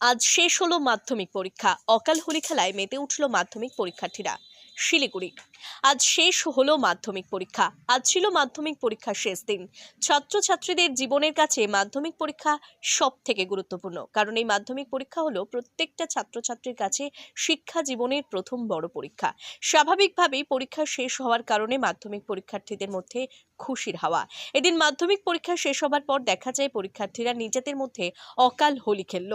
আজ শেষ হলো মাধ্যমিক পরীক্ষা। অকাল হোলি খেলায় মেতে উঠল মাধ্যমিক পরীক্ষার্থীরা। শিলিগুড়ি। আজ শেষ হলো মাধ্যমিক পরীক্ষা। আজ ছিল মাধ্যমিক পরীক্ষার শেষ দিন। ছাত্রছাত্রীদের জীবনের কাছে মাধ্যমিক পরীক্ষা সব থেকে গুরুত্বপূর্ণ, কারণ এই মাধ্যমিক পরীক্ষা হলো প্রত্যেকটা ছাত্রছাত্রীর কাছে শিক্ষা জীবনের প্রথম বড় পরীক্ষা। স্বাভাবিকভাবেই পরীক্ষা শেষ হওয়ার কারণে মাধ্যমিক পরীক্ষার্থীদের মধ্যে খুশির হাওয়া। এদিন মাধ্যমিক পরীক্ষা শেষ হবার পর দেখা যায় পরীক্ষার্থীরা নিজেদের মধ্যে অকাল হোলি খেলল।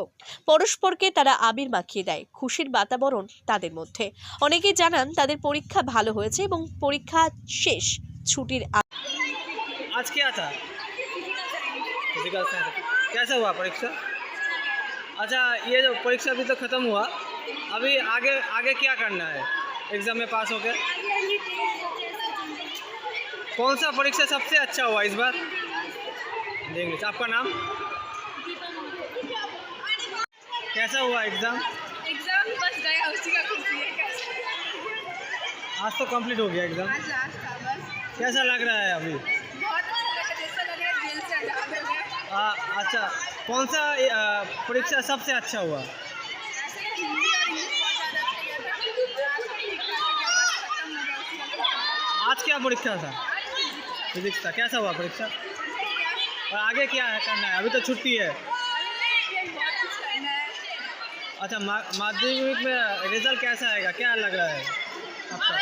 পরস্পরকে তারা আবির মাখিয়ে দেয়। খুশির বাতাবরণ তাদের মধ্যে। অনেকেই জানান তাদের পরীক্ষা ভালো হয়েছে এবং পরীক্ষা শেষ। ছুটির आज क्या था? Physical science. कैसा हुआ परीक्षा? अच्छा, ये जो परीक्षा अभी तो ख़त्म हुआ, अभी आगे आगे क्या करना है एग्ज़ाम में पास होकर? कौन सा परीक्षा सबसे अच्छा हुआ इस बार? इंग्लिश। आपका नाम? कैसा हुआ एग्ज़ाम? एग्जाम बस गया, उसी का खुशी है। कैसे आज तो कंप्लीट हो गया एग्ज़ाम। आज लास्ट था बस। कैसा लग रहा है अभी? बहुत अच्छा लगा, जैसा लग रहा है जेल से आजाद हो गया। अच्छा, कौन सा परीक्षा सबसे अच्छा हुआ? ऐसे हिंदी और इंग्लिश बहुत ज़्यादा अच्छा गया था। आज ठीक ठाक हो गया, बस खत्म हो गया उसी का खुशी। आज क्या परीक्षा था? आज फिजिक्स था। कैसा हुआ परीक्षा? और आगे क्या है करना है? अभी तो छुट्टी है। बहुत कुछ करना है। अच्छा, माध्यमिक में रिजल्ट कैसा आएगा? क्या लग रहा है आपका?